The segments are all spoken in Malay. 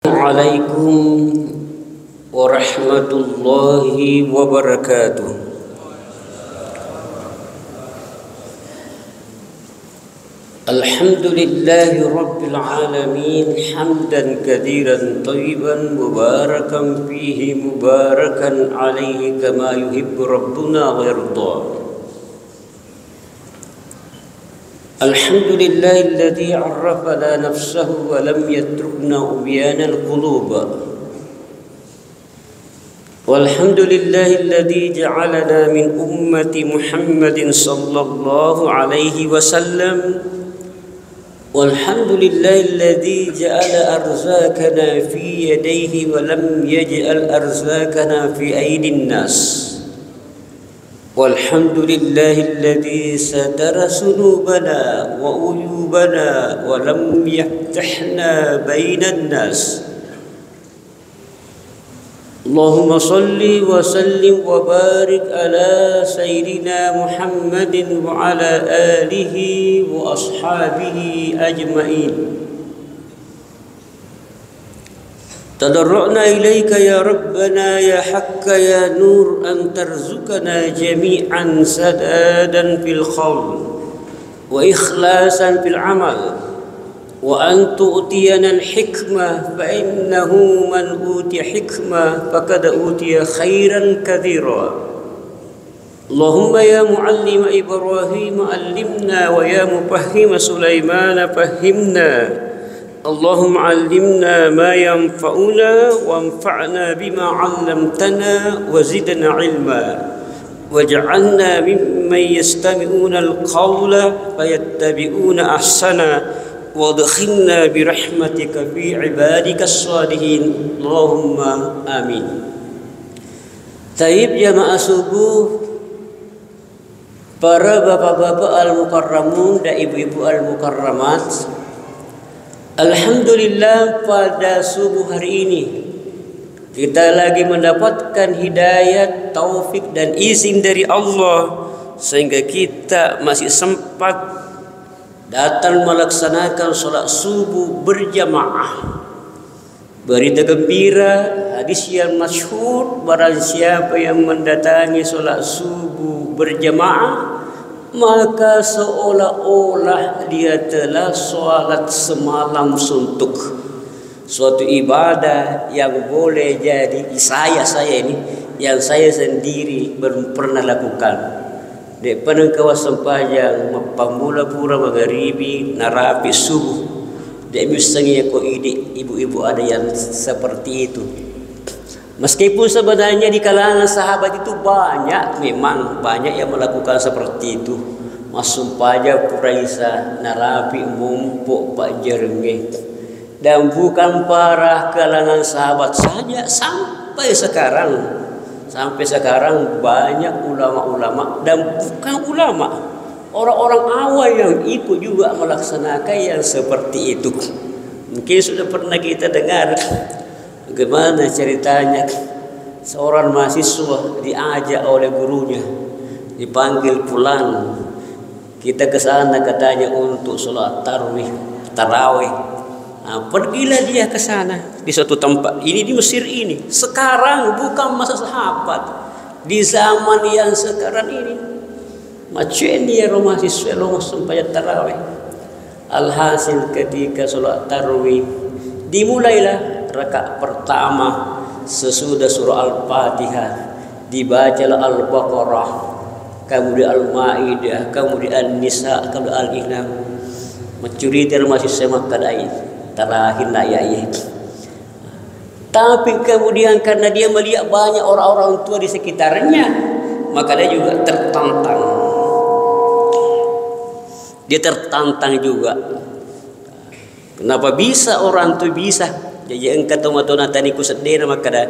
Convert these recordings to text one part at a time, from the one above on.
Assalamualaikum warahmatullahi wabarakatuh. Alhamdulillahi rabbil alamin hamdan katsiran thayyiban mubarakan fihi mubarakan alaihi kama yuhibbu rabbuna wa yarda. Alhamdulillahilladzi 'arrafana nafsahu wa lam yatrukna ubyana al-qulub. Walhamdulillahilladzi ja'alana min ummati Muhammadin sallallahu alaihi wasallam. Walhamdulillahilladzi ja'ala arzaqana fi yadayhi wa lam yaj'al arzaqana fi aydin nas. Walhamdulillahilladzi satara sunubana wa uyubana wa lam yaftahna bainan nas. Allahumma salli wa sallim wa barik ala sayyidina Muhammadin wa ala alihi wa ashabihi ajma'in. Tadarru'na ilaika ya Rabbana ya Hakka ya Nur an tarzukana jami'an sadadan fil qawl wa ikhlasan fil amal wa an tu'tiyana al-hikmah fa innahu man utiya hikmah faqad utiya khairan katsira. Allahumma ya muallima Ibrahim allimna wa ya mufahhima Sulaiman fahhimna. Allahumma allimna ma yanfa'una wanfa'na bima 'allamtana wa zidna 'ilma waj'alna mimman yastami'una al-qawla fayattabi'una ahsana wadkhilna birahmatika fi 'ibadika as-salihin. Allahumma amin. Taib jamaah subuh, para bapak-bapak al-mukarramun dan ibu-ibu al-mukarramat, alhamdulillah pada subuh hari ini kita lagi mendapatkan hidayat, taufik dan izin dari Allah sehingga kita masih sempat datang melaksanakan sholat subuh berjamaah. Berita gembira, hadis yang masyhur, barang siapa yang mendatangi sholat subuh berjamaah maka seolah-olah dia telah sholat semalam suntuk. Suatu ibadah yang boleh jadi saya ini yang saya sendiri belum pernah lakukan. Di panang kawasan Pajang, pamula pura magharibi, narapi subuh. Di misalnya kok ide ibu-ibu ada yang seperti itu. Meskipun sebenarnya di kalangan sahabat itu memang banyak yang melakukan seperti itu. Masuk Paja Puraisa, Narapi Mumpuk Pak Jerenge. Dan bukan para kalangan sahabat saja, sampai sekarang banyak ulama-ulama dan bukan ulama, orang-orang awal yang ikut juga melaksanakan yang seperti itu. Mungkin sudah pernah kita dengar bagaimana ceritanya seorang mahasiswa diajak oleh gurunya, dipanggil pulang, kita ke sana katanya untuk sholat tarawih. Nah, pergilah dia ke sana di suatu tempat. Ini di Mesir ini. Sekarang bukan masa sahabat, di zaman yang sekarang ini. Macam dia mahasiswa sampai tarawih. Alhasil ketika sholat tarawih dimulailah rakaat pertama sesudah surah Al-Fatihah dibacalah Al-Baqarah, kemudian Al-Maidah, kemudian An-Nisa, kemudian Al-Ikhlas. Mencuri dari masih semak kadai terakhir ayat. Tapi kemudian karena dia melihat banyak orang-orang tua di sekitarnya, maka dia juga tertantang. Dia tertantang juga. Kenapa bisa orang tu bisa? Jadi engkau tahu tadi ku sedih maka dah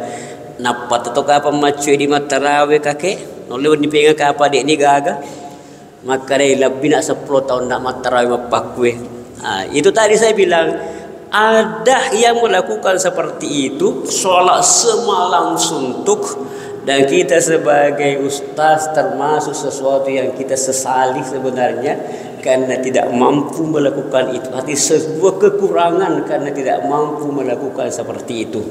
napat atau apa macam di matarawe kakek, noleh di pengen apa dek ni gaga, maka dia lebih nak 10 tahun nak matarawe mapakwe. Itu tadi saya bilang ada yang melakukan seperti itu, sholat semalam suntuk, dan kita sebagai ustaz termasuk sesuatu yang kita sesali sebenarnya karena tidak mampu melakukan itu. Hati sebuah kekurangan karena tidak mampu melakukan seperti itu.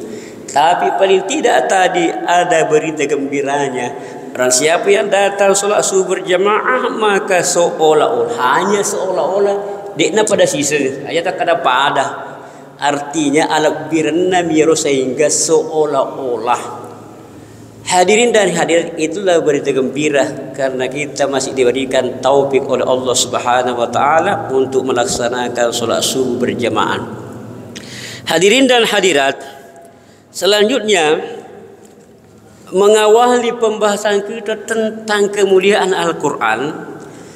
Tapi paling tidak tadi ada berita gembiranya. Orang siapa yang datang solat subuh berjamaah, maka hanya seolah-olah dekna pada sisa ayat tak ada pada. Artinya alat birna miro sehingga seolah-olah. Hadirin dan hadirat, itulah berita gembira karena kita masih diberikan taufik oleh Allah Subhanahu wa taala untuk melaksanakan salat subuh berjamaah. Hadirin dan hadirat, selanjutnya mengawali pembahasan kita tentang kemuliaan Al-Qur'an.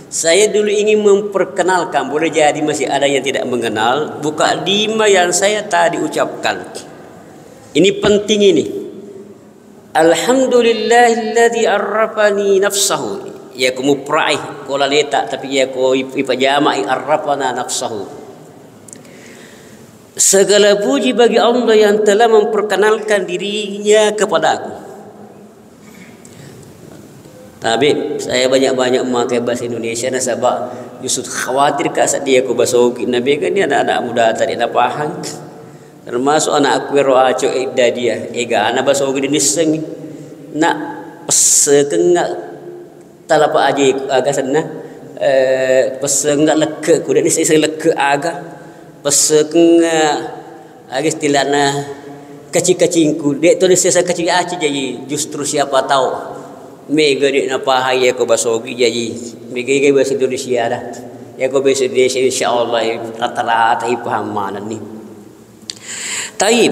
Saya dulu ingin memperkenalkan, boleh jadi masih ada yang tidak mengenal, buka 5 yang saya tadi ucapkan. Ini penting ini. Alhamdulillahilladzi arrafani nafsahu. Ya kumu praih kola letak tapi ya ko ipajama'i arrafana nafsahu. Segala puji bagi Allah yang telah memperkenalkan dirinya kepadaku. Tapi saya banyak-banyak memakai bahasa Indonesia nasabak justru khawatir kat dia ko bahasa Nabi kan dia anak-anak muda tadi nak paham. Termasuk anak aku roaco ida dia ega anak bahasa Indonesia ni nak pesengak talapa aja agak sana pesengak leke kuda ni saya leke agak pesengak agak istilahnya kecil-kecilku dek tu saya kecil aja jadi justru siapa tahu mega dek napa hai aku bahasa jadi mega bahasa Indonesia dah ya aku bahasa Indonesia insyaallah rata-rata paham mana ni. Taib,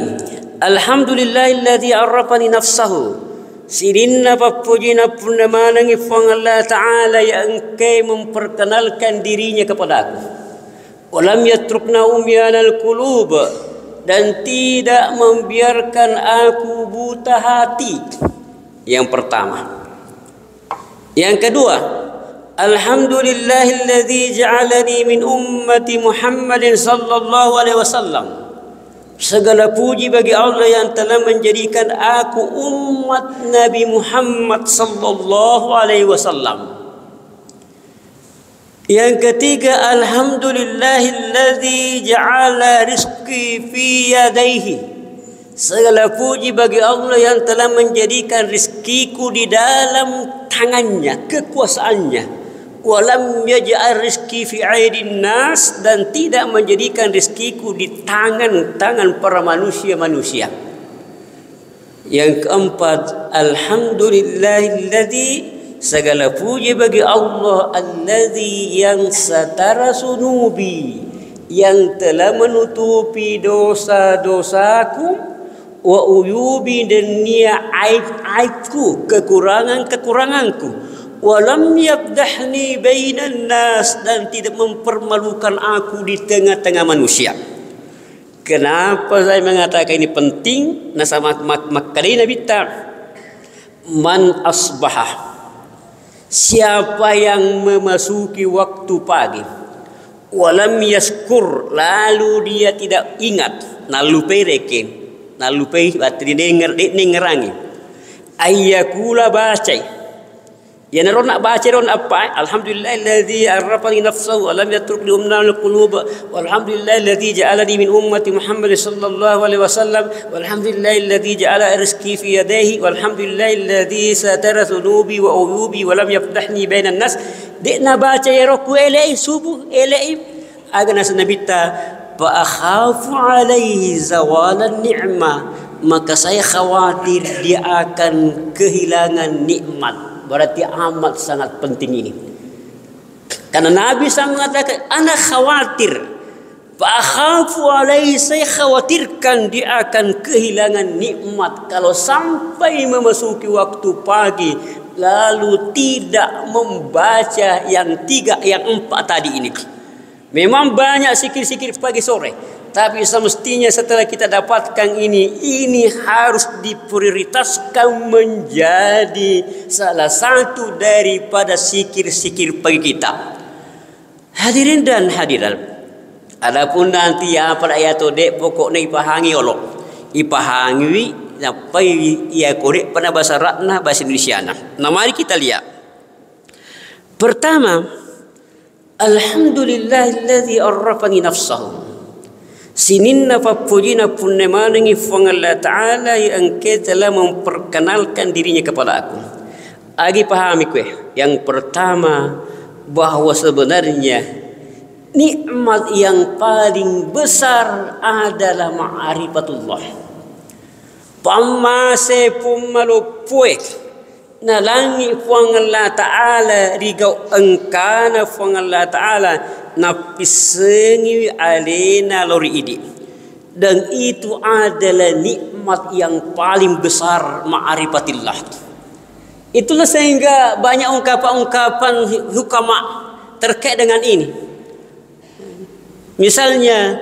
alhamdulillahilladzi arrafani nafsahu. Sirinna papujina pundamanangi fang Allah Ta'ala yang engkau memperkenalkan dirinya kepadaku. Walam yatrukna umyanal qulub, dan tidak membiarkan aku buta hati. Yang pertama. Yang kedua, alhamdulillahilladzi ja'alani min ummati Muhammadin sallallahu alaihi wasallam. Segala puji bagi Allah yang telah menjadikan aku umat Nabi Muhammad sallallahu alaihi wasallam. Yang ketiga, alhamdulillahilladzi ja'ala rizqi fi yadayhi. Segala puji bagi Allah yang telah menjadikan rizkiku di dalam tangannya, kekuasaannya. Walam yaj'al rizqi fi aidin nas, dan tidak menjadikan rizkiku di tangan-tangan para manusia-manusia. Yang keempat, alhamdulillahilladzi, segala puji bagi Allah alladzi yang satara sunubi, yang telah menutupi dosa-dosaku, wa uyubi, dan nia aib-aibku, kekurangan-kekuranganku. Walam yabdahni bainan nas, dan tidak mempermalukan aku di tengah-tengah manusia. Kenapa saya mengatakan ini penting? Nasama makkali Nabi ta man asbahah, siapa yang memasuki waktu pagi, walam yaskur, lalu dia tidak ingat, nalupai reke, nalupai batri dengerangi, ayyakula bacai. Ya naron nak baca ron apa? Alhamdulillahilladzi arrafani nafsahu wa lam yatrukni umnal qulub, walhamdulillahilladzi ja'alani min ummati Muhammad sallallahu alaihi wasallam, walhamdulillahilladzi ja'ala rizqi fi yadayhi, walhamdulillahilladzi satara dhunubi wa uyubi wa lam yafdahni bainan nas. Dekna baca ya roku elai subuh elai agana sanabita fa akhafu alaihi zawalan ni'mah, maka saya khawatir dia akan kehilangan nikmat. Berarti amat sangat penting ini. Karena Nabi sangat mengatakan, ana khawatir, fa'akhafu alaihi, saya khawatirkan dia akan kehilangan nikmat kalau sampai memasuki waktu pagi lalu tidak membaca yang 4 tadi ini. Memang banyak zikir-zikir pagi sore, tapi semestinya setelah kita dapatkan ini harus diprioritaskan menjadi salah satu daripada zikir-zikir pagi kita. Hadirin dan hadirat, adapun nanti yang pada ayat dek pokoknya ipahangi Allah, ipahangi sampai ia korek pada bahasa Ratna bahasa Indonesia. Nah, mari kita lihat. Pertama, Alhamdulillahilladzi arrafani nafsahu. Sininna papujina punnemanengi fang Allah Ta'ala yang telah memperkenalkan dirinya kepada aku. Agi pahami kue. Yang pertama, bahwa sebenarnya nikmat yang paling besar adalah ma'rifatullah. Pamase pumalupue nalangi fang Allah Ta'ala rigau engkana fang Allah Ta'ala napisengi alena lori idi, dan itu adalah nikmat yang paling besar ma'rifatillah. Itulah sehingga banyak ungkapan-ungkapan hukama terkait dengan ini. Misalnya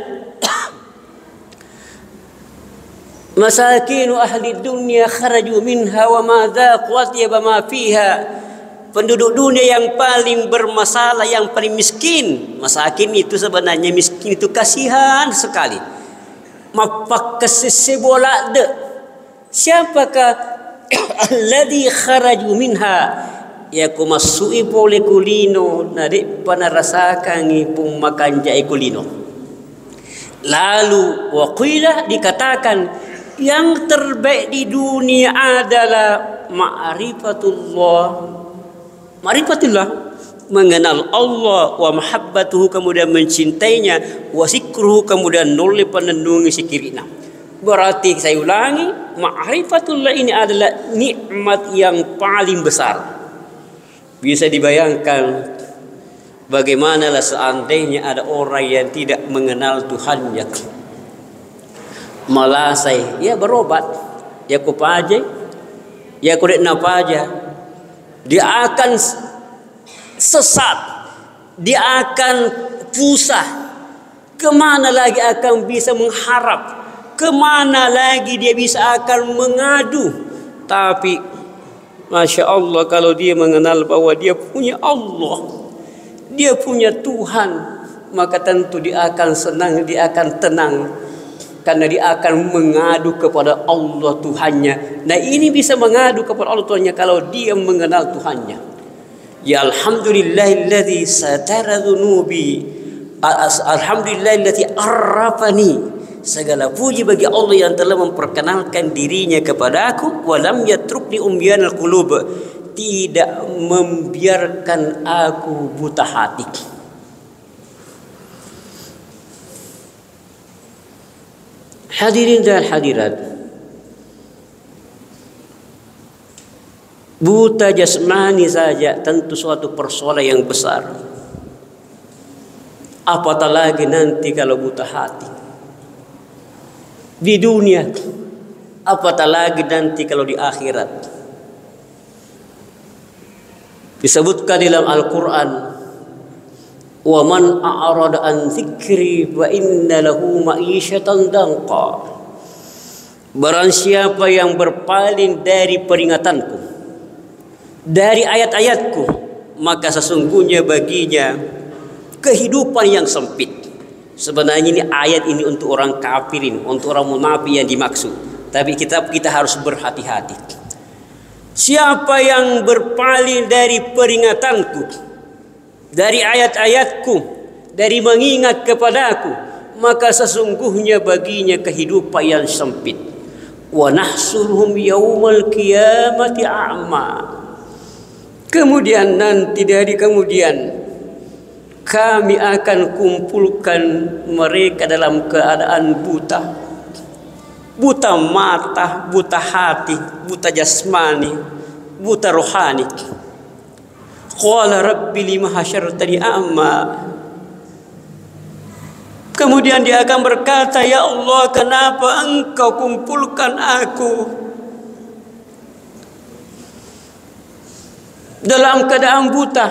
masakinu ahli dunia kharaju minha wa ma dhaqu atyaba ma fiha. Penduduk dunia yang paling bermasalah, yang paling miskin. Masakin itu sebenarnya miskin itu kasihan sekali. Mapak kesesibola de. Siapakah alladhi kharaju minha? Ya kumasui boleh kulino nadik panarasakan ipung makan jai kulino. Lalu waqila dikatakan yang terbaik di dunia adalah ma'rifatullah. Ma'rifatullah, mengenal Allah, wa mahabbatuhu, kemudian mencintainya, wa zikruhu, kemudian noleh penendungi sikirina. Berarti saya ulangi, ma'rifatullah ini adalah nikmat yang paling besar. Bisa dibayangkan bagaimanalah seandainya ada orang yang tidak mengenal Tuhannya, malasai, ya berobat, ya kupaje, ya kurik napaja, dia akan sesat, dia akan pusah. Kemana lagi akan bisa mengharap? Kemana lagi dia bisa akan mengadu? Tapi Masya Allah, kalau dia mengenal bahwa dia punya Allah, dia punya Tuhan, maka tentu dia akan senang, dia akan tenang, karena dia akan mengadu kepada Allah Tuhannya. Nah, ini bisa mengadu kepada Allah Tuhannya kalau dia mengenal Tuhannya. Ya alhamdulillahilladzi satara dhunubi, alhamdulillahilladzi arrafani. Segala puji bagi Allah yang telah memperkenalkan dirinya kepada aku. Walam yatrukni umyanal qulub, tidak membiarkan aku buta hati. Hadirin dan hadirat, buta jasmani saja tentu suatu persoalan yang besar. Apatah lagi nanti kalau buta hati di dunia, apatah lagi nanti kalau di akhirat. Disebutkan dalam Al-Quran, wa man a'rada an dzikri fa inna lahu ma'isyatan danqa. Barang siapa yang berpaling dari peringatanku, dari ayat-ayatku, maka sesungguhnya baginya kehidupan yang sempit. Sebenarnya ini ayat ini untuk orang kafirin, untuk orang munafik yang dimaksud. Tapi kita harus berhati-hati. Siapa yang berpaling dari peringatanku, dari ayat-ayatku, dari mengingat kepadaku, maka sesungguhnya baginya kehidupan yang sempit. Wa nahsuruhum yaumal qiyamati a'ma. Kemudian nanti dari kemudian kami akan kumpulkan mereka dalam keadaan buta. Buta mata, buta hati, buta jasmani, buta rohani. Qala rabbi lima hasyartani a'ma. Kemudian dia akan berkata, ya Allah, kenapa engkau kumpulkan aku dalam keadaan buta?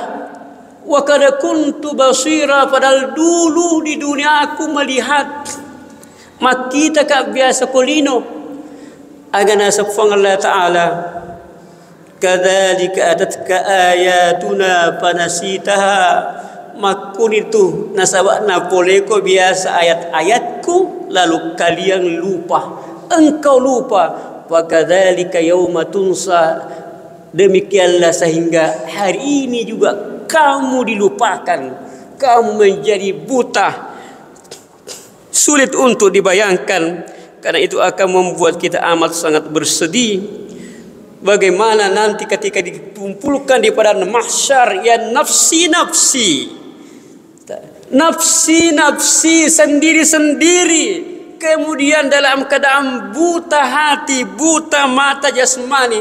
Wa qad kuntu basira, padahal dulu di dunia aku melihat. Makita ka biasa kolino. Agana safang Allah Ta'ala, kadzalika atatka ayatuna fanasitaha. Makun itu nasabakna poleko biasa ayat-ayatku lalu kalian lupa, engkau lupa. Wa kadzalika yauma tunsa, demikianlah sehingga hari ini juga kamu dilupakan, kamu menjadi buta. Sulit untuk dibayangkan, karena itu akan membuat kita amat sangat bersedih. Bagaimana nanti ketika dikumpulkan di padang mahsyar, ya nafsi-nafsi, nafsi-nafsi sendiri-sendiri, kemudian dalam keadaan buta hati, buta mata jasmani.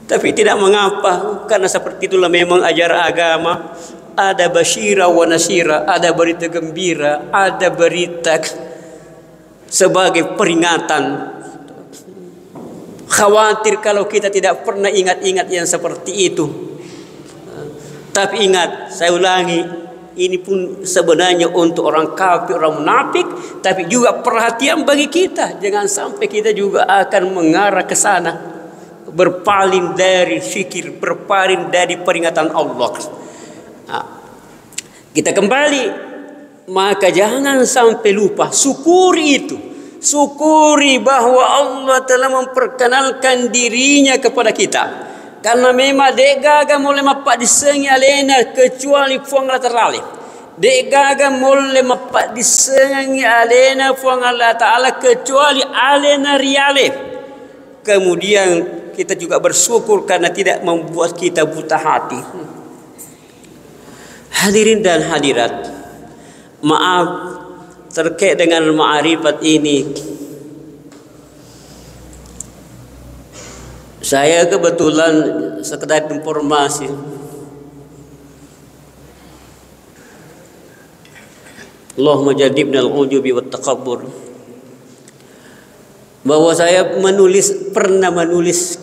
Tapi tidak mengapa, karena seperti itulah memang ajaran agama. Ada basyira wa nasyira, ada berita gembira, ada berita sebagai peringatan. Khawatir kalau kita tidak pernah ingat-ingat yang seperti itu. Tapi ingat, saya ulangi, ini pun sebenarnya untuk orang kafir, orang munafik, tapi juga perhatian bagi kita. Jangan sampai kita juga akan mengarah ke sana, berpaling dari zikir, berpaling dari peringatan Allah. Nah, kita kembali, maka jangan sampai lupa, syukuri itu. Syukuri bahwa Allah telah memperkenalkan dirinya kepada kita. Karena memang dek gaga mulai mapak disengi alena kecuali fuang laterale. Dek gaga mulai mapak disengi alena fuang Allah Ta'ala kecuali alena riale. Kemudian kita juga bersyukur karena tidak membuat kita buta hati. Hadirin dan hadirat, maaf terkait dengan ma'rifat ini. Saya kebetulan sekedar informasi, Allahumma jannibna al-ujubi wat takabbur, bahwa saya pernah menulis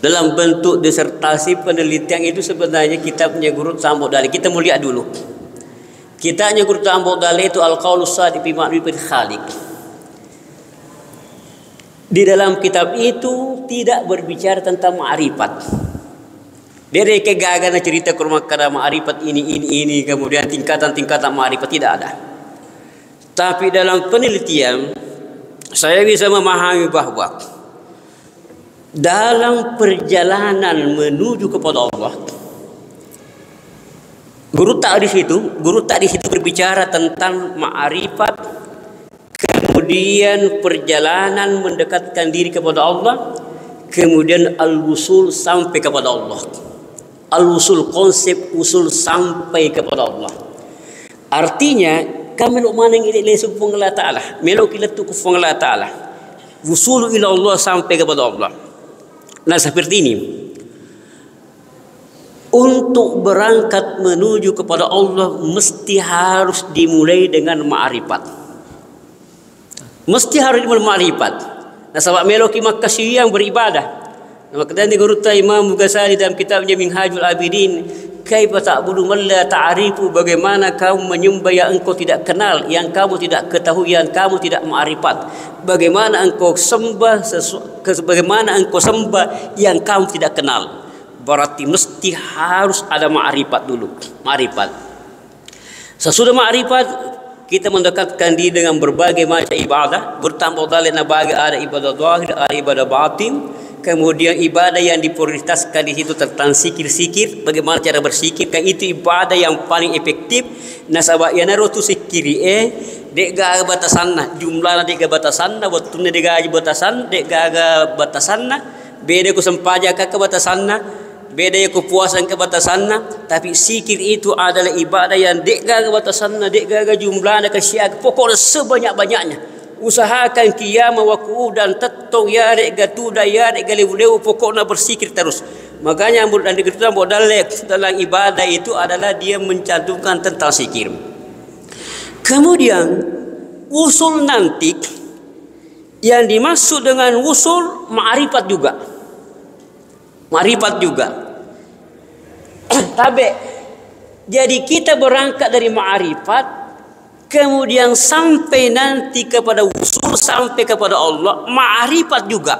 dalam bentuk disertasi penelitian. Itu sebenarnya kitabnya Guru Tambok Dali. Kita mau lihat dulu. Kitabnya Guru Tambok Dali itu Al-Qaulus Shadiq fi Ma'rifatil Khaliq. Di dalam kitab itu tidak berbicara tentang ma'rifat. Dari kegagalan cerita kurma kada ma'rifat ini, kemudian tingkatan-tingkatan ma'rifat tidak ada. Tapi dalam penelitian saya bisa memahami bahwa dalam perjalanan menuju kepada Allah, guru tak di situ berbicara tentang ma'rifat, kemudian perjalanan mendekatkan diri kepada Allah, kemudian al-wusul sampai kepada Allah. Al-wusul, konsep usul sampai kepada Allah. Artinya kami lu mana yang ini subhanahu wa ta'ala, melok ila tu subhanahu wa ta'ala, wusul ila Allah, sampai kepada Allah. Nah seperti ini, untuk berangkat menuju kepada Allah mesti harus dimulai dengan ma'rifat. Mesti harus dimulai ma'rifat. Nah sebab meloki Makkah yang beribadah. Maka tadi Guru Imam Ghazali dalam kitabnya Minhajul Abidin, kaifa ta'budu man la ta'rifu, bagaimana kamu menyembah yang engkau tidak kenal, yang kamu tidak ketahui, yang kamu tidak ma'rifat. Bagaimana engkau sembah yang kamu tidak kenal. Berarti mesti harus ada ma'rifat dulu. Ma'rifat. Sesudah ma'rifat, kita mendekatkan diri dengan berbagai macam ibadah. Bertambah dalil bagi ada ibadah zahir, ada ibadah batin. Kemudian ibadah yang diprioritaskan di situ tentang sikir-sikir, bagaimana cara bersikir, kan itu ibadah yang paling efektif. Nasabah yang naruh tu sikiri dek gaga batasanna, jumlahnya dek gaga batasanna, waktunya dek gaga batasan, dek gaga batasanna, beda ku sempaja ke batasanna, beda ku puasan ke batasanna. Tapi sikir itu adalah ibadah yang dek gaga batasanna, dek gaga jumlahnya ke syiak, pokoknya sebanyak-banyaknya. Usahakan qiyamah wa qu'udan tattong ya rek gatuda ya rek galeu pokoknya bersikir terus. Makanya dan dikatakan bahwa dalam ibadah itu adalah dia mencantumkan tentang zikir. Kemudian usul nanti yang dimaksud dengan usul ma'rifat juga. Ma'rifat juga. Tapi jadi kita berangkat dari ma'rifat, kemudian sampai nanti kepada usul, sampai kepada Allah, ma'rifat juga.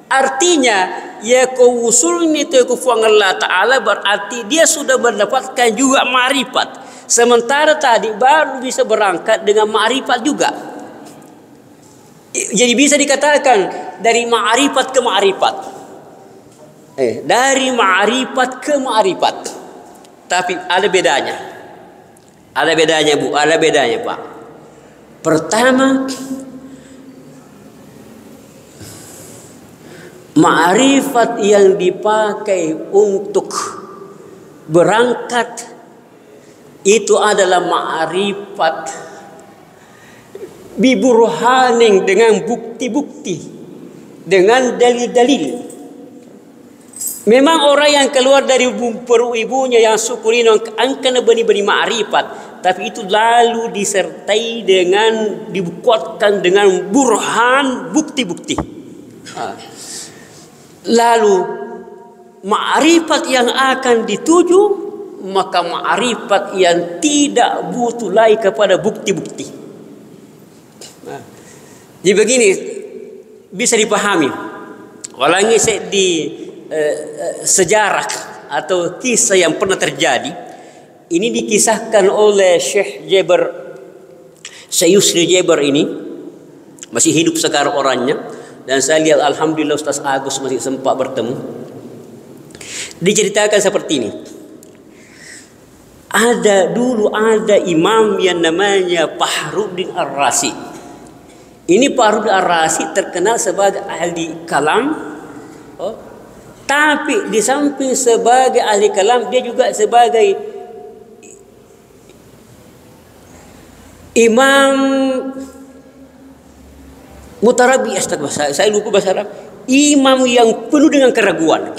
Artinya ya ko usul ni tu ko fuang Allah Ta'ala, berarti dia sudah mendapatkan juga ma'rifat. Sementara tadi baru bisa berangkat dengan ma'rifat juga. Jadi bisa dikatakan dari ma'rifat ke ma'rifat. Dari ma'rifat ke ma'rifat. Tapi ada bedanya. Ada bedanya Bu, ada bedanya Pak. Pertama, ma'rifat yang dipakai untuk berangkat itu adalah ma'rifat biburhaning, dengan bukti-bukti, dengan dalil-dalil. Memang orang yang keluar dari perut ibunya yang syukuri angkana bani-bani ma'rifat, tapi itu lalu disertai dengan dikuatkan dengan burhan, bukti-bukti. Lalu ma'rifat yang akan dituju, maka ma'rifat yang tidak butuh lagi kepada bukti-bukti. Jadi begini bisa dipahami. Walangi di sejarah atau kisah yang pernah terjadi. Ini dikisahkan oleh Syekh Yusri Jaber ini. Masih hidup sekarang orangnya. Dan saya lihat alhamdulillah Ustaz Agus masih sempat bertemu. Diceritakan seperti ini. Dulu ada imam yang namanya Fahruddin Ar-Razi. Ini Fahruddin Ar-Razi terkenal sebagai ahli kalam. Tapi di samping sebagai ahli kalam, dia juga sebagai imam mutarabi, saya lupa bahasa Arab. Imam yang penuh dengan keraguan.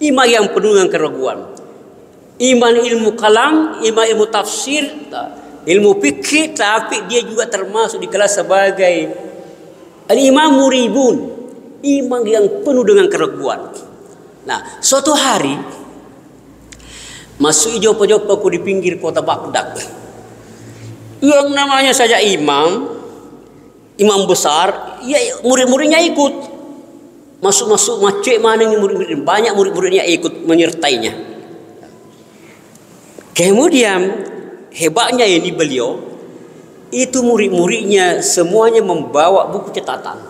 Imam yang penuh dengan keraguan. Imam ilmu kalam, imam ilmu tafsir, ilmu fikih, tapi dia juga termasuk di kelas sebagai al-imam muribun, imam yang penuh dengan keraguan. Nah, suatu hari masuk jopo-jopo di pinggir kota Baghdad. Yang namanya saja imam besar, ya murid-muridnya ikut. Masuk macet mana yang murid-murid, banyak murid-muridnya ikut menyertainya. Kemudian hebatnya ini beliau, itu murid-muridnya semuanya membawa buku catatan.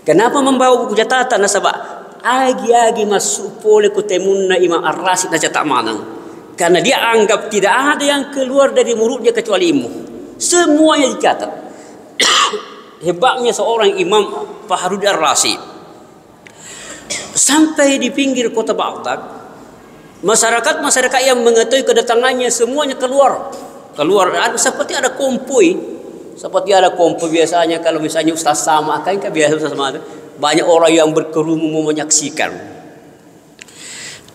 Kenapa membawa buku catatan? Sebab agi-agi masuk pole kutemunna Imam Ar-Razi na cetak manang. Karena dia anggap tidak ada yang keluar dari mulutnya kecuali ilmu. Semuanya dicatat. Hebatnya seorang Imam Fahruddin Ar-Razi. Sampai di pinggir kota Baghdad, masyarakat yang mengetahui kedatangannya semuanya keluar. Seperti ada konvoy. Biasanya kalau misalnya Ustaz Sama kan biasa Ustaz Sama, banyak orang yang berkerumun menyaksikan.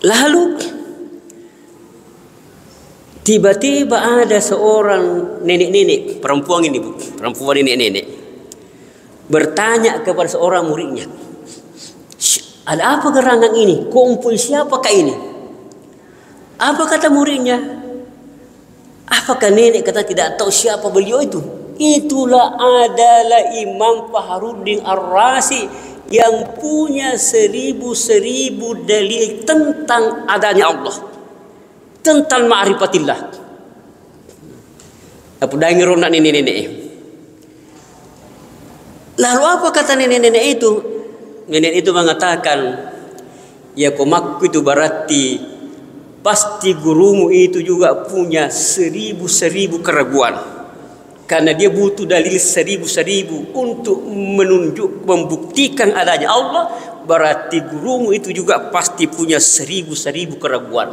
Lalu tiba-tiba ada seorang nenek-nenek, perempuan nenek-nenek, bertanya kepada seorang muridnya, ada apa gerangan ini? Kumpul siapakah ini? Apa kata muridnya? Apakah nenek kata tidak tahu siapa beliau itu? Itulah adalah Imam Fahruddin Ar-Razi yang punya seribu dalil tentang adanya Allah, tentang ma'rifatillah. Apa dengar nak nenek-nenek? Lalu apa kata nenek-nenek itu? Nenek itu mengatakan, ya komakku itu berarti pasti gurumu itu juga punya seribu keraguan. Karena dia butuh dalil seribu untuk membuktikan adanya Allah. Berarti gurumu itu juga pasti punya seribu keraguan.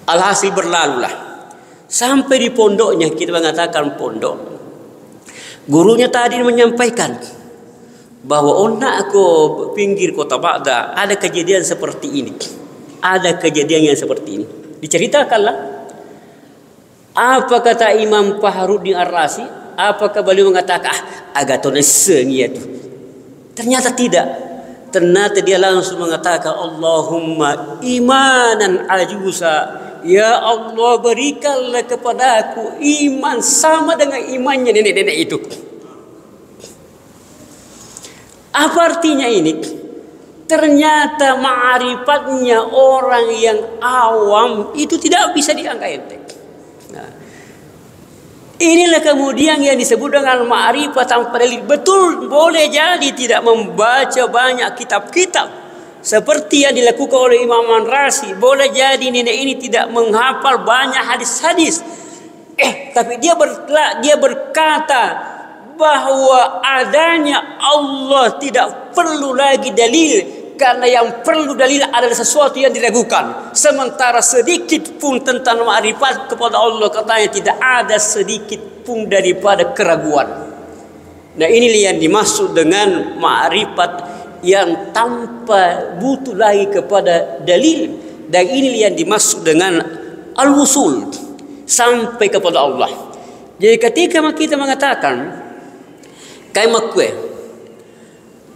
Alhasil berlalulah sampai di pondoknya. Kita mengatakan pondok. Gurunya tadi menyampaikan bahwa aku pinggir kota Baghdad ada kejadian seperti ini. Ada kejadian yang seperti ini. Diceritakanlah. Apa kata Imam Fahruddin Ar-Razi? Apakah beliau mengatakan agatone sengia itu? Ternyata tidak. Ternyata dia langsung mengatakan Allahumma imanan ajusa. Ya Allah, berikanlah kepadaku iman sama dengan imannya nenek-nenek itu. Apa artinya ini? Ternyata ma'rifatnya orang yang awam itu tidak bisa dianggap enteng. Nah, inilah kemudian yang disebut dengan ma'rifat tanpa dalil. Betul, boleh jadi tidak membaca banyak kitab-kitab, seperti yang dilakukan oleh Imam An-Razi. Boleh jadi nenek ini tidak menghafal banyak hadis-hadis, tapi dia berkata bahwa adanya Allah tidak perlu lagi dalil, karena yang perlu dalil adalah sesuatu yang diragukan. Sementara sedikit pun tentang ma'rifat kepada Allah, katanya tidak ada sedikit pun daripada keraguan. Nah, ini yang dimaksud dengan ma'rifat yang tanpa butuh lagi kepada dalil. Dan ini yang dimaksud dengan al-wusul, sampai kepada Allah. Jadi ketika kita mengatakan kalimat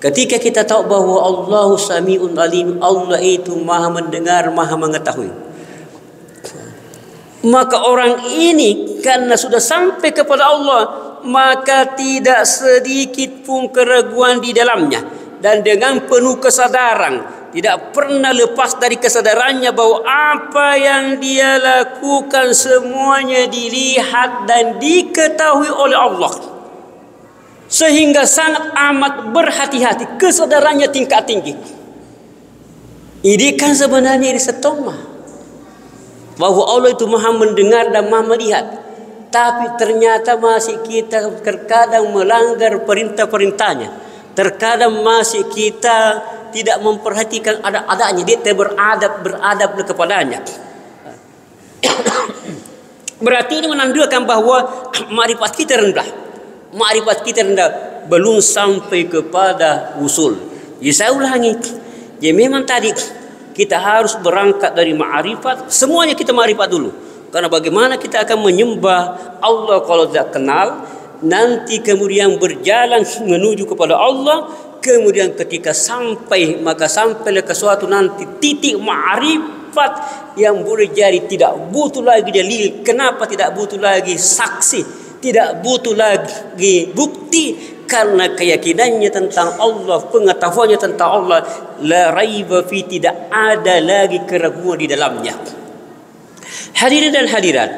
ketika kita tahu bahwa Allah Sami'un Alim, Allah itu Maha mendengar, Maha mengetahui, maka orang ini karena sudah sampai kepada Allah, maka tidak sedikit pun keraguan di dalamnya, dan dengan penuh kesadaran, tidak pernah lepas dari kesadarannya bahwa apa yang dia lakukan semuanya dilihat dan diketahui oleh Allah. Sehingga sangat amat berhati-hati, kesadarannya tingkat tinggi. Ini kan sebenarnya istiqomah, bahwa Allah itu Maha mendengar dan Maha melihat. Tapi ternyata masih kita terkadang melanggar perintah-perintahnya. Terkadang masih kita tidak memperhatikan adanya. Dia beradab kepadanya. Berarti ini menandakan bahwa ma'rifat kita rendah. Ma'rifat kita rendah, belum sampai kepada usul. Jadi saya ulangi, jadi memang tadi kita harus berangkat dari ma'rifat. Semuanya kita ma'rifat dulu. Karena bagaimana kita akan menyembah Allah kalau tidak kenal, nanti kemudian berjalan menuju kepada Allah, kemudian ketika sampai, maka sampailah ke suatu nanti titik ma'rifat yang boleh jadi tidak butuh lagi dalil. Kenapa tidak butuh lagi saksi? Tidak butuh lagi bukti, karena keyakinannya tentang Allah, pengetahuannya tentang Allah, la raiba fi, tidak ada lagi keraguan di dalamnya. Hadirin dan hadirat,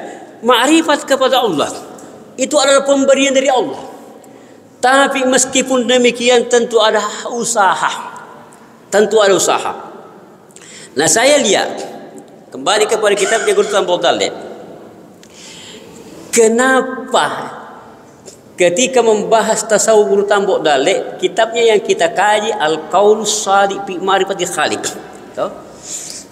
ma'rifat kepada Allah itu adalah pemberian dari Allah. Tapi meskipun demikian tentu ada usaha. Tentu ada usaha. Nah, saya lihat kembali kepada kitabnya Guru Tambol Dalek. Kenapa ketika membahas tasawuf Guru Tambok Dalek, kitabnya yang kita kaji Al-Qaul Shadiq fi Ma'rifatil Khaliq.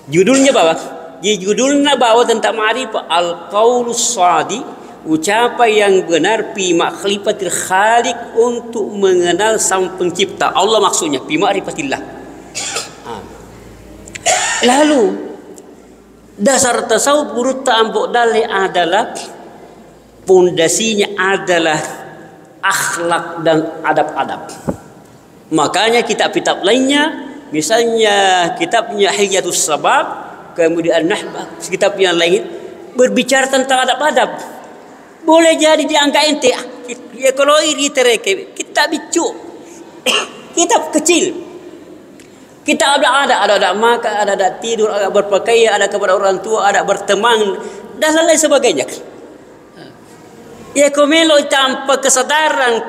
Judulnya bawah. Judulnya bawah tentang ma'rifat Al-Qaul Shadiq, ucapan yang benar fi Ma'rifatil Khaliq, untuk mengenal Sang Pencipta. Allah maksudnya fi Ma'rifatillah. Lalu dasar tasawuf Guru Tambok Dalek adalah, pondasinya adalah akhlak dan adab-adab. Makanya kitab-kitab lainnya, misalnya kitabnya Hiyatus Sabab, kemudian Nahbah, kitab yang lain berbicara tentang adab-adab. Boleh jadi dianggap ente, ya kalau iri tereke, kitab bicu, kitab kecil. Kita ada makan, ada tidur, ada berpakaian, ada kepada orang tua, ada berteman, dan lain sebagainya. Ya komelo tanpa kesadaran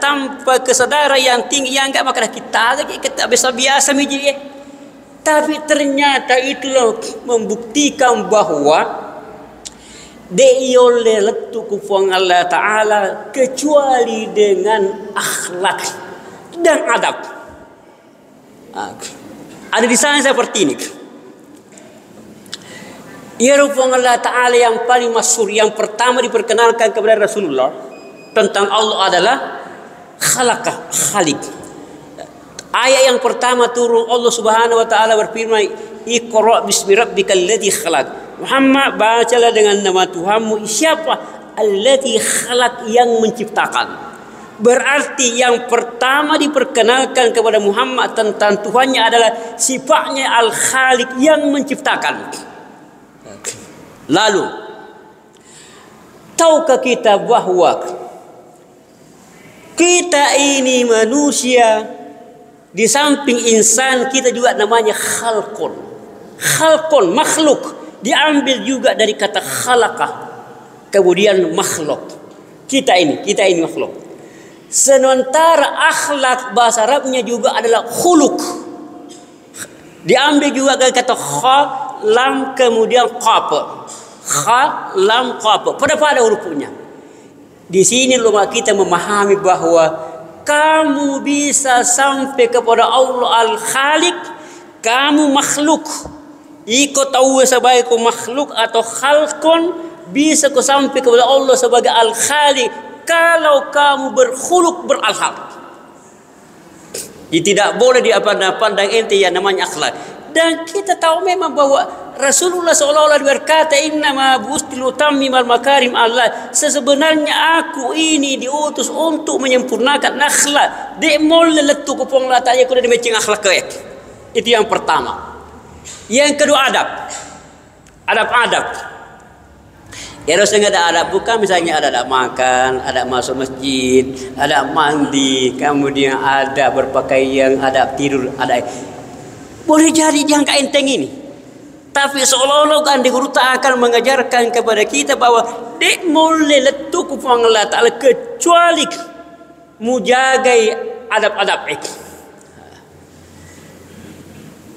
yang tinggi, yang enggak makna kita biasa miji. Tapi ternyata itulah membuktikan bahwa deiyole letu kufuang Allah Ta'ala kecuali dengan akhlak dan adab. Ada di sana seperti ini. Ya Rabbul Allah Ta'ala yang paling masyhur, yang pertama diperkenalkan kepada Rasulullah tentang Allah adalah Khaliq. Ayat yang pertama turun, Allah Subhanahu wa Ta'ala berfirman, Iqra bismi rabbikal ladzi khalaq. Muhammad, bacalah dengan nama Tuhanmu. Siapa? Alladzi khalaq, yang menciptakan. Berarti yang pertama diperkenalkan kepada Muhammad tentang Tuhannya adalah sifatnya Al-Khaliq, yang menciptakan. Lalu, tahukah kita bahwa kita ini manusia, di samping insan kita juga namanya khalqun. Khalqun, makhluk, diambil juga dari kata khalaqah, kemudian makhluk. Kita ini makhluk. Sementara akhlak bahasa Arabnya juga adalah khuluq. Diambil juga kata kha, lam, kemudian qaf. Kha, lam, qaf. Pada hurufnya. Di sini ulama kita memahami bahwa kamu bisa sampai kepada Allah Al-Khaliq, kamu makhluk. Iko tahu sebagai makhluk atau khalqun, bisa kau sampai kepada Allah sebagai Al-Khaliq kalau kamu berkhuluk berakhlak. Tidak boleh dipandang ente yang namanya akhlak. Dan kita tahu memang bahwa Rasulullah SAW berkata, innama bu'ithtu utammimal makarim Allah. Sebenarnya aku ini diutus untuk menyempurnakan akhlak. Dek molle letu kupong latanya kuda dimecing akhlak kek. Itu yang pertama. Yang kedua adab. Adab. Ya harusnya ada adab, bukan misalnya ada makan, ada masuk masjid, ada mandi, kemudian ada berpakaian, ada tidur, ada. Boleh jadi jangka enteng ini. Tapi seolah-olah kan di guru tak akan mengajarkan kepada kita bahwa dek mulai letuk panggilan ta'ala kecuali mujagai adab-adab itu.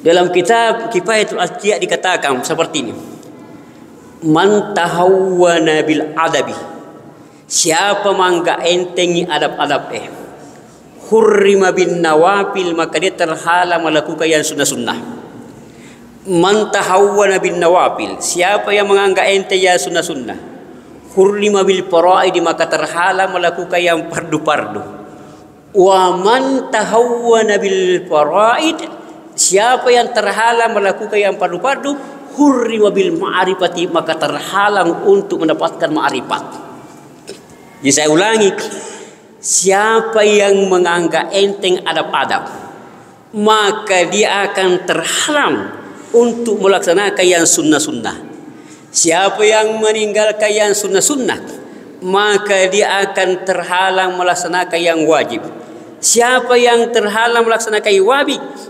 Dalam kitab Kifayatul Asqiya dikatakan seperti ini. Man tahawwana bil adabi, siapa mangga entengi adab-adab hurrima bin nawafil, maka dia terhalang melakukan yang sunnah-sunnah. Man tahawwana bin nawafil, siapa yang menganggap ente yang sunnah-sunnah, hurrima bil faraid, maka terhalang melakukan yang fardu-fardu. Wa man tahawwana bil faraid, siapa yang terhalang melakukan yang fardu-fardu, hurrima bil ma'rifati, maka terhalang untuk mendapatkan ma'rifat. Jadi saya ulangi, siapa yang menganggap enteng adab-adab, maka dia akan terhalang untuk melaksanakan yang sunnah-sunnah. Siapa yang meninggalkan yang sunnah-sunnah, maka dia akan terhalang melaksanakan yang wajib. Siapa yang terhalang melaksanakan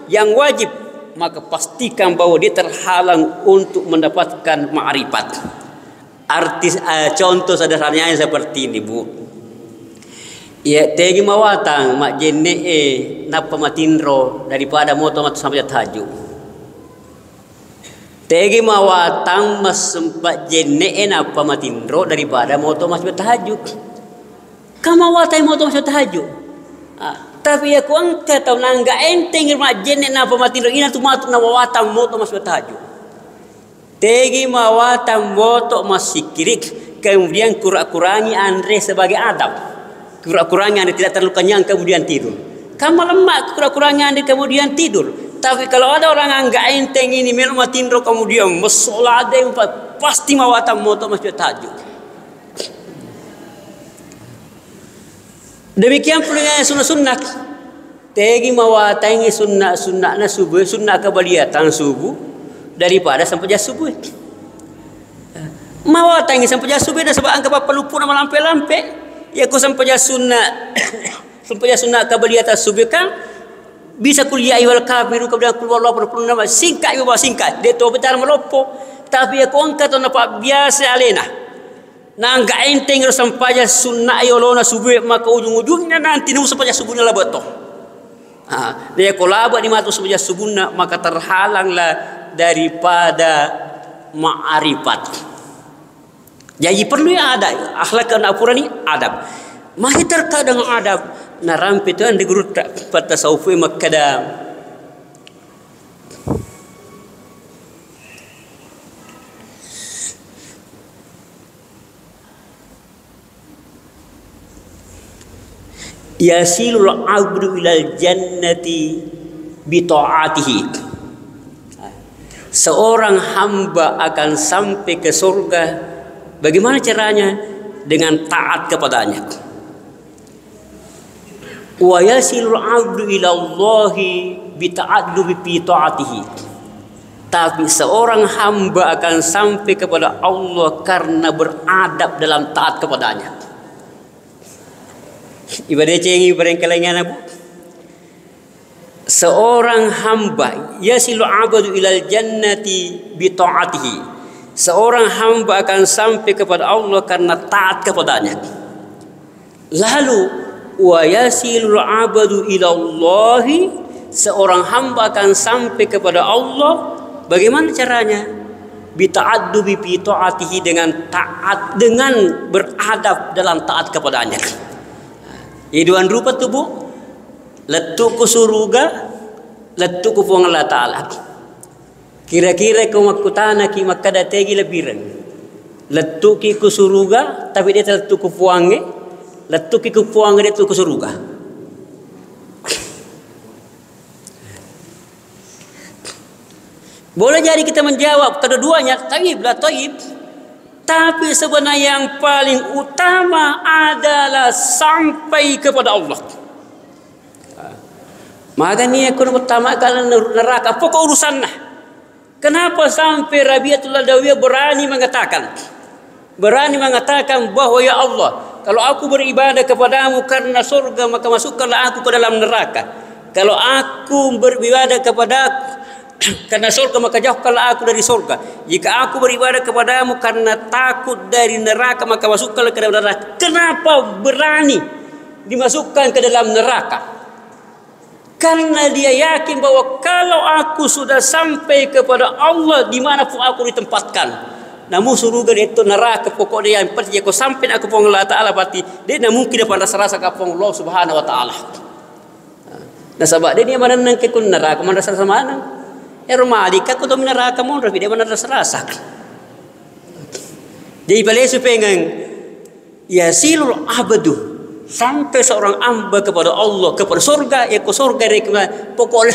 yang wajib, maka pastikan bahwa dia terhalang untuk mendapatkan ma'rifat. Contoh sederhananya seperti ini, Bu. Ya, tegi mawatang mak jenne napa matindro daripada moto mat sampai tahajud. Tegi mawatang mas sempat jenne napa matindro daripada moto mas tahajud. Kamawatang moto mas tahajud. Tapi aku angkat tahu nangga enteng mak jenne napa matindro ina tu matu nawatang moto mas tahajud. Tegi mawatang moto mas sikirik, kemudian kurangi andre sebagai adab. Kurang-kurangnya anda tidak terlalu kenyang kemudian tidur. Kamu lemak kurang-kurangnya anda kemudian tidur. Tapi kalau ada orang anggap enteng ini minum matindro kemudian mesolade pasti mawatang moto masjid tahajud. Demikian pula yang sunnah-sunnah. Tegi mawatang sunnah subuh, sunnah kebaliatan subuh daripada sampai subuh. Mawatang sampai subuh dan sebab anggap apa lupa nama lampe-lampe. Ya aku sampai sunnah kebaliatan subuh kan bisa kuliah wal kafiru kemudian keluar Allah perlu nama singkat ibu singkat dia tu betul melopo, tapi aku angkat apa biasa alena nangga enteng sampai sunnah ayolona subuh, maka ujung-ujungnya nanti nu sampai subuhnya lah betul. Dia kolaba di mata sampai subuhnya, maka terhalanglah daripada ma'rifat. Jadi perlu ya ada akhlak dan apura ni adab. Masih terkadang adab narampi tu anda guru pada tasawuf makadam. Yasilul abdu ilal jannati bi ta'atihi. Seorang hamba akan sampai ke surga. Bagaimana caranya? Dengan taat kepadanya. Wa yasilul 'abdu ila Allahi bi ta'addubi fi ta'atihi. Tapi seorang hamba akan sampai kepada Allah karena beradab dalam taat kepadanya. Ibadah cengi barangkalangan apa? Seorang hamba yasilul 'abdu ilal jannati bi ta'atihi. Seorang hamba akan sampai kepada Allah karena taat kepadanya. Lalu wa yasilul abadu ila Allahi seorang hamba akan sampai kepada Allah. Bagaimana caranya? Bita'addubi bi ta'atihi, dengan taat, dengan beradab dalam taat kepadanya. Iduan rupa tubuh letuku suruga, letuku puang Allah Ta'ala. Kira-kira kau makutana ki makada tegi lebirang. Letuki ku suruga tapi dia letuku puange, letuki ku puange dia letuku suruga. Boleh jadi kita menjawab kedua-duanya taib lah taib. Tapi sebenarnya yang paling utama adalah sampai kepada Allah. Maka ni aku utamakan neraka pokok urusan lah. Kenapa sampai Rabi'atul Adawiyah berani mengatakan bahwa ya Allah, kalau aku beribadah kepadamu karena surga, maka masukkanlah aku ke dalam neraka. Kalau aku beribadah karena surga, maka jauhkanlah aku dari surga. Jika aku beribadah kepadamu karena takut dari neraka, maka masukkanlah ke dalam neraka. Kenapa berani dimasukkan ke dalam neraka? Karena dia yakin bahwa kalau aku sudah sampai kepada Allah, di mana pun aku ditempatkan, namun surga itu neraka, pokoknya yang penting aku sampai aku pun Allah Ta'ala, berarti dia tidak mungkin dapat rasa kapong Allah Subhanahu Wa Ta'ala. Nah sebab dia mana nang kekun neraka, mana rasa mana? Malika aku tu neraka mon, tapi dia mana rasa. Jadi balik supaya yasilul abadu, sampai seorang hamba kepada Allah, kepada surga, ya ke surga pokoknya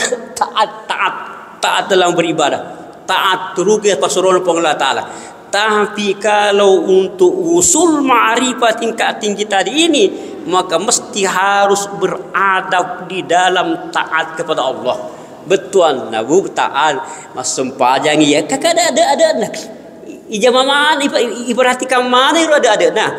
taat dalam beribadah, taat terugi atas suruh Allah Ta'ala. Tapi kalau untuk usul ma'rifat tingkat tinggi tadi ini, maka mesti harus beradab di dalam taat kepada Allah. Betuan nabu taat mas sempajang ya kakak ada ijamah mana iperhatikan mana itu ada. Nah,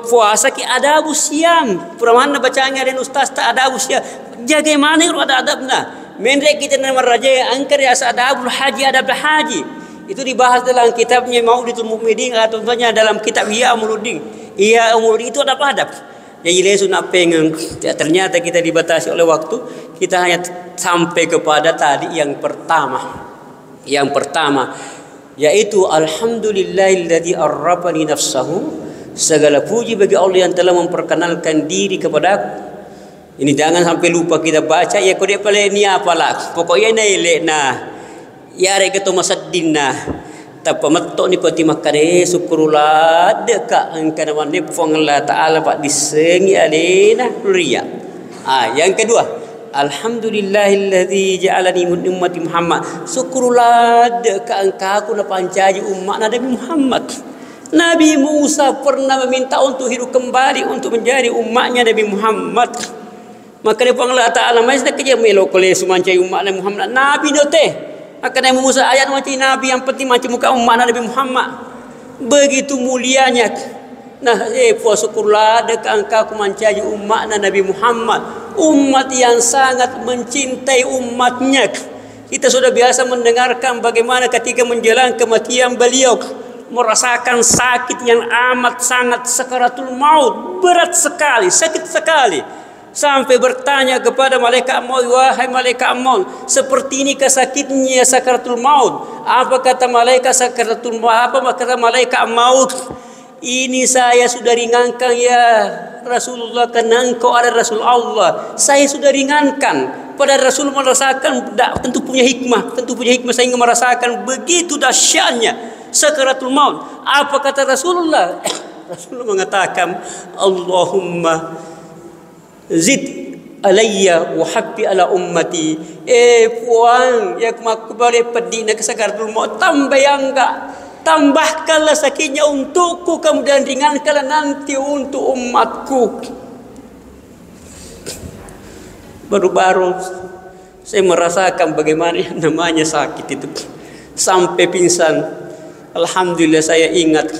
puasa ki ada abu siam. Pernah bacanya dan ustaz tak ada abu siam. Jaga mana itu ada adab. Nah, mendek kita nama raja angker ya ada abul haji, ada abul haji. Itu dibahas dalam kitabnya Maulidul Mu'minin atau dalam kitab Ihya Ulumuddin. Ihya Ulumuddin itu ada adab. Jadi lesu nak pengen. Ternyata kita dibatasi oleh waktu. Kita hanya sampai kepada tadi yang pertama. Yang pertama yaitu alhamdulillahilladzi arrafani nafsahu, segala puji bagi Allah yang telah memperkenalkan diri kepadaku. Ini jangan sampai lupa kita baca ya kode pale ni apalah pokoknya naile nah ya re keto masaddin nah tapa metto ni ko timakare syukurullah deka angkana mane pong Allah Taala pak disengi alena riya. Yang kedua, alhamdulillahilladzi ja'alani min ummati Muhammad. Syukurullah deka engkau na pancaji umat Nabi Muhammad. Nabi Musa pernah meminta untuk hidup kembali untuk menjadi umatnya Nabi Muhammad. Maka dia Allah Ta'ala masih kerja melo kole sumancai umat Nabi Muhammad. Nabi dote. Maka Nabi Musa ayat macam Nabi yang penting macam muka umat Nabi Muhammad. Begitu mulianya. Nah, syukurlah deka engkau mencari umat Nabi Muhammad. Umat yang sangat mencintai umatnya. Kita sudah biasa mendengarkan bagaimana ketika menjelang kematian beliau merasakan sakit yang amat sangat sakaratul maut, berat sekali, sakit sekali. Sampai bertanya kepada malaikat maut, wahai malaikat maut, seperti ini sakitnya sakaratul maut. Apa kata malaikat sakaratul maut? Apa kata malaikat maut? Ini saya sudah ringankan ya Rasulullah, karena engkau ada Rasul Allah. Saya sudah ringankan. Pada Rasul merasakan tentu punya hikmah sehingga merasakan begitu dahsyatnya sakaratul maut. Apa kata Rasulullah? Rasulullah mengatakan, Allahumma zid alayya wa habbi ala ummati. Puan yang makbale pedih nak sakaratul maut, tambah yang enggak, tambahkanlah sakitnya untukku, kemudian ringankanlah nanti untuk umatku. Baru-baru saya merasakan bagaimana namanya sakit itu, sampai pingsan. Alhamdulillah saya ingat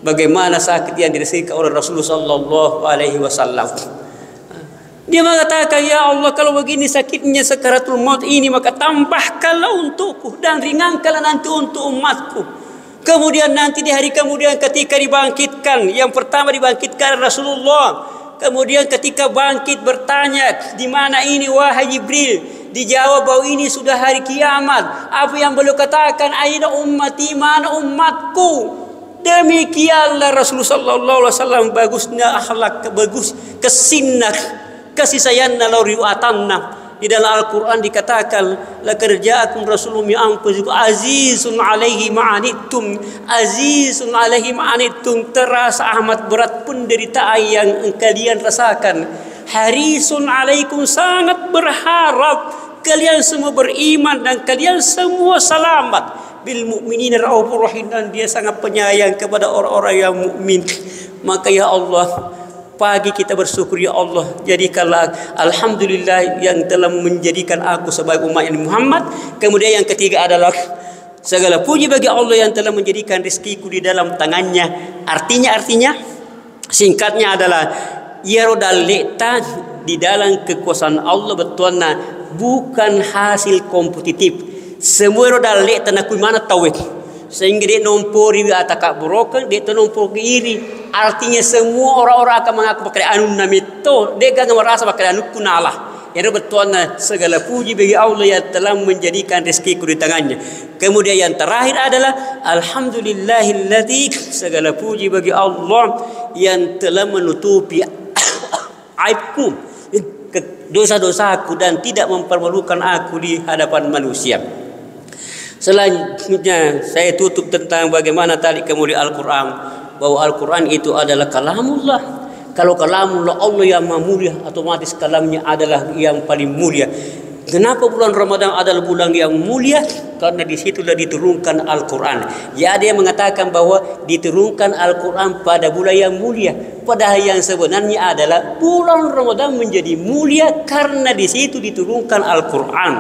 bagaimana sakit yang dirasakan oleh Rasulullah sallallahu alaihi wasallam. Dia mengatakan, ya Allah, kalau begini sakitnya sakaratul maut ini, maka tambahkanlah untukku dan ringankanlah nanti untuk umatku. Kemudian nanti di hari kemudian ketika dibangkitkan, yang pertama dibangkitkan Rasulullah, Kemudian ketika bangkit bertanya, di mana ini wahai Jibril? Dijawab bahwa ini sudah hari kiamat. Apa yang beliau katakan? Aina ummati, mana umatku? Demikianlah Rasulullah sallallahu alaihi wasallam bagusnya akhlak, bagus kesinah, kasih sayang lalu riwatanna. Di dalam Al-Quran dikatakan, laqad ja'akum rasulun min anfusikum azizun 'alaihi ma'anittum, azizun 'alaihi ma'anittum, terasa amat berat penderitaan yang kalian rasakan. Harisun 'alaikum, sangat berharap kalian semua beriman dan kalian semua selamat. Bil mu'minina raufur rahim, dan dia sangat penyayang kepada orang-orang yang mukmin. Maka ya Allah, pagi kita bersyukur, ya Allah, jadikanlah alhamdulillah yang telah menjadikan aku sebagai umat Muhammad. Kemudian yang ketiga adalah segala puji bagi Allah yang telah menjadikan rezekiku di dalam tangannya. Artinya singkatnya adalah ya rodaleta di dalam kekuasaan Allah betulna, bukan hasil kompetitif. Semua rodaleta nak mana tahu sehingga dia nombor ri atak broken, dia nombor iri. Artinya semua orang-orang akan mengaku pakai anu namito, dia gak merasa pakai anu kunalah. Yang betulnya segala puji bagi Allah yang telah menjadikan rezekiku di tangannya. Kemudian yang terakhir adalah alhamdulillahilladzi, segala puji bagi Allah yang telah menutupi aibku, dosa-dosaku, dan tidak mempermalukan aku di hadapan manusia. Selanjutnya saya tutup tentang bagaimana tadi kemuliaan Al-Quran, bahwa Al-Quran itu adalah kalamullah. Kalau kalamullah Allah yang mulia, otomatis kalamnya adalah yang paling mulia. Kenapa bulan Ramadan adalah bulan yang mulia? Karena di situlah diturunkan Al-Quran. Ya, ada yang mengatakan bahwa diturunkan Al-Quran pada bulan yang mulia, padahal yang sebenarnya adalah bulan Ramadan menjadi mulia karena di situ diturunkan Al-Quran.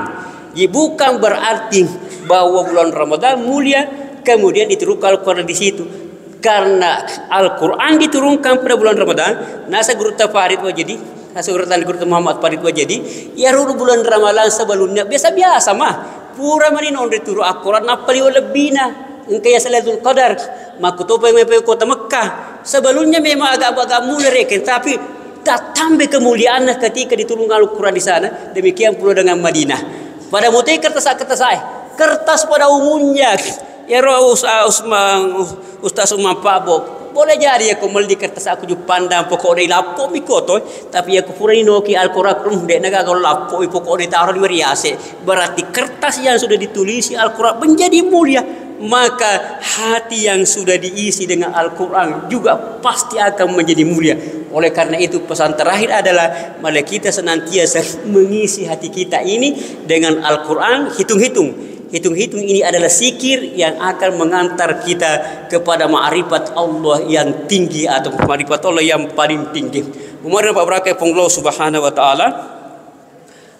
Jadi bukan berarti bahwa bulan Ramadan mulia kemudian diturunkan Al-Quran di situ. Karena Al-Quran diturunkan pada bulan Ramadan, nasa guru Farid wajadi, nasa guru Muhammad Farid wajadi, ya ruru bulan Ramadan sebelumnya biasa-biasa mah. Pura manin on dituru Al-Quran napali lebihna, engkaya Lailatul Qadar, makutopa yang kota Mekah. Sebelumnya memang agak-agak mulia reken, tapi tak tambah kemuliaan ketika diturunkan Al-Quran di sana. Demikian pula dengan Madinah. Pada mutai kertas pada umumnya, ya Ustaz Usman Pabok, boleh jadi aku meli kertas aku juga pandang pokoknya lapo mikoto, tapi aku pura inoki Al-Quran dek naga kalau lapo pokoknya taruh di meriase. Berarti kertas yang sudah ditulis Al-Quran menjadi mulia, maka hati yang sudah diisi dengan Al-Quran juga pasti akan menjadi mulia. Oleh karena itu pesan terakhir adalah mari kita senantiasa mengisi hati kita ini dengan Al-Quran. Hitung-hitung ini adalah zikir yang akan mengantar kita kepada ma'rifat Allah yang tinggi atau ma'rifat Allah yang paling tinggi. Umar Pak Barakai Allah Subhanahu wa taala.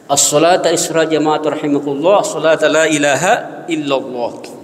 As-salatu isra jama'at rahimakumullah, as-salatu la ilaha illallah.